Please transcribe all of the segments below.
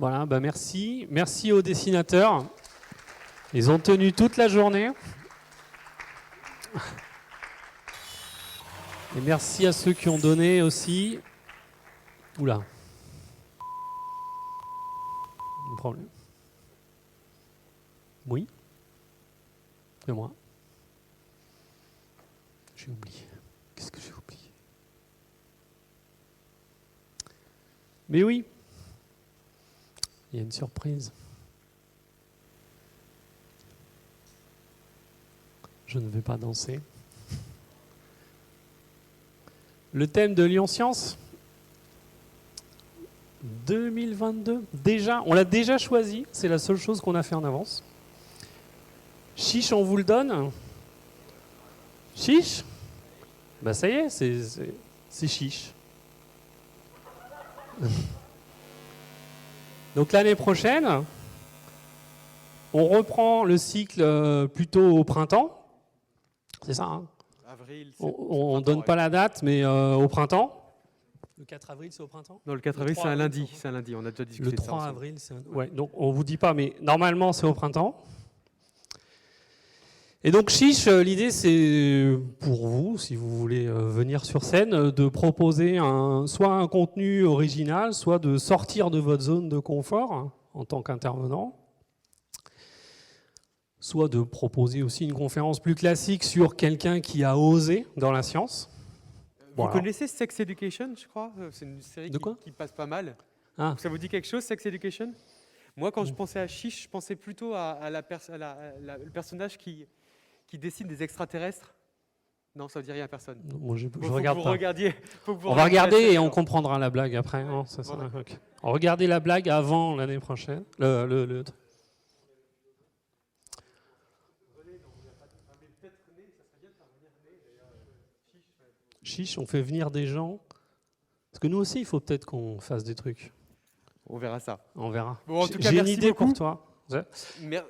Voilà, bah merci. Merci aux dessinateurs. Ils ont tenu toute la journée. Et merci à ceux qui ont donné aussi. Oula. Un problème. Oui. C'est moi. J'ai oublié. Qu'est-ce que j'ai oublié? Mais oui. Il y a une surprise. Je ne vais pas danser. Le thème de Lyon Science 2022. Déjà, on l'a déjà choisi. C'est la seule chose qu'on a fait en avance. Chiche, on vous le donne. Chiche? Bah ça y est, c'est chiche. Donc l'année prochaine, on reprend le cycle plutôt au printemps. C'est ça, hein? Avril, on ne donne pas la date, mais au printemps. Le 4 avril, c'est au printemps? Non, le 4 avril, c'est un lundi. C'est un lundi, on a déjà discuté le de ça. 3 avril, c'est un... Ouais, donc on ne vous dit pas, mais normalement, c'est au printemps. Et donc, Chiche, l'idée, c'est pour vous, si vous voulez venir sur scène, de proposer soit un contenu original, soit de sortir de votre zone de confort hein, en tant qu'intervenant, soit de proposer aussi une conférence plus classique sur quelqu'un qui a osé dans la science. Vous connaissez Sex Education, je crois? C'est une série qui passe pas mal. Ah. Ça vous dit quelque chose, Sex Education? Moi, quand je pensais à Chiche, je pensais plutôt à le personnage qui dessine des extraterrestres. Non, ça ne dit rien à personne. Moi, je bon, regarde pas. On va regarder et on comprendra la blague après. Non, ça, voilà. Okay. Regardez la blague avant l'année prochaine. Chiche, on fait venir des gens. Parce que nous aussi, il faut peut-être qu'on fasse des trucs. On verra ça. On verra. Bon, en tout cas, j'ai une idée pour toi.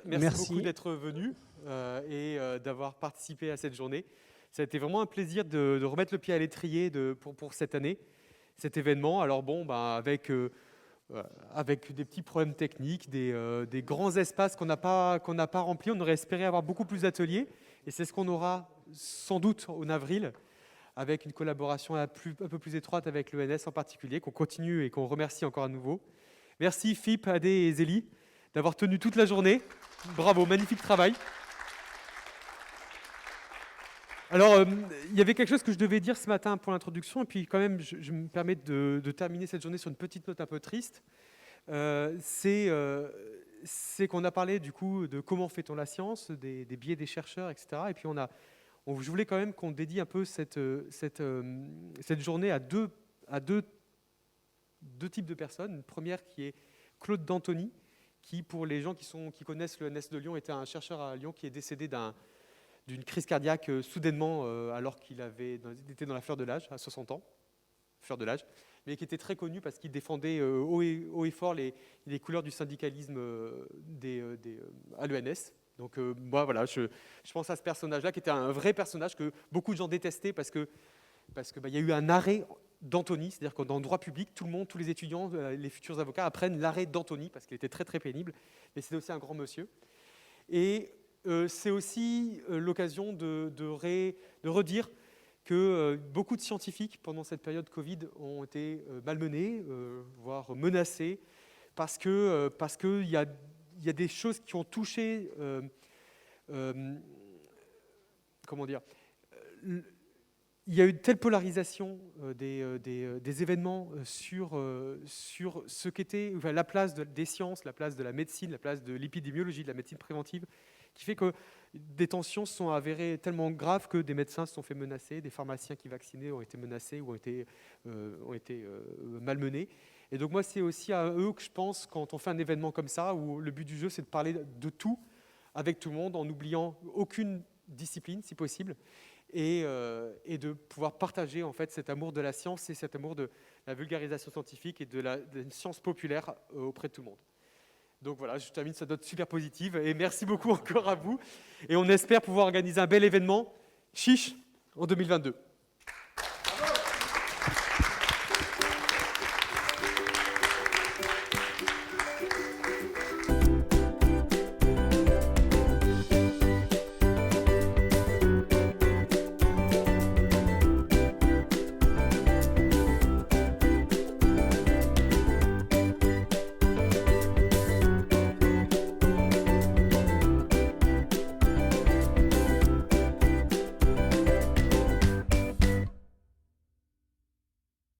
Merci beaucoup d'être venu et d'avoir participé à cette journée. Ça a été vraiment un plaisir de remettre le pied à l'étrier pour cette année, cet événement. Alors bon, avec des petits problèmes techniques, des grands espaces qu'on n'a pas remplis, on aurait espéré avoir beaucoup plus d'ateliers. Et c'est ce qu'on aura sans doute en avril, avec une collaboration un peu plus étroite avec l'ENS en particulier, qu'on continue et qu'on remercie encore à nouveau. Merci Philippe, Adé et Zélie d'avoir tenu toute la journée. Bravo, magnifique travail. Alors, il y avait quelque chose que je devais dire ce matin pour l'introduction, et puis quand même, je me permets de terminer cette journée sur une petite note un peu triste. C'est qu'on a parlé du coup de comment fait-on la science, des biais des chercheurs, etc. Et puis je voulais quand même qu'on dédie un peu cette journée à deux types de personnes. Une première qui est Claude D'Antoni, qui, pour les gens qui connaissent le l'ENS de Lyon, était un chercheur à Lyon qui est décédé d'une crise cardiaque soudainement alors qu'il était dans la fleur de l'âge, à 60 ans, fleur de l'âge, mais qui était très connu parce qu'il défendait haut et fort les couleurs du syndicalisme à l'ENS. Donc moi, voilà, je pense à ce personnage-là, qui était un vrai personnage que beaucoup de gens détestaient parce que y a eu un arrêt d'Antoni, c'est-à-dire que dans le droit public, tout le monde, tous les étudiants, les futurs avocats apprennent l'arrêt d'Antoni parce qu'il était très très pénible, mais c'était aussi un grand monsieur. Et c'est aussi l'occasion de redire que beaucoup de scientifiques, pendant cette période Covid, ont été malmenés, voire menacés, parce qu'il y a des choses qui ont touché, comment dire, il y a eu une telle polarisation des événements sur ce qu'était la place des sciences, la place de la médecine, la place de l'épidémiologie, de la médecine préventive, qui fait que des tensions se sont avérées tellement graves que des médecins se sont fait menacer, des pharmaciens qui vaccinaient ont été menacés ou ont été malmenés. Et donc moi, c'est aussi à eux que je pense quand on fait un événement comme ça, où le but du jeu, c'est de parler de tout avec tout le monde, en n'oubliant aucune discipline, si possible, et de pouvoir partager en fait cet amour de la science et cet amour de la vulgarisation scientifique et de la science populaire auprès de tout le monde. Donc voilà, je termine cette note super positive et merci beaucoup encore à vous. Et on espère pouvoir organiser un bel événement Chiche en 2022.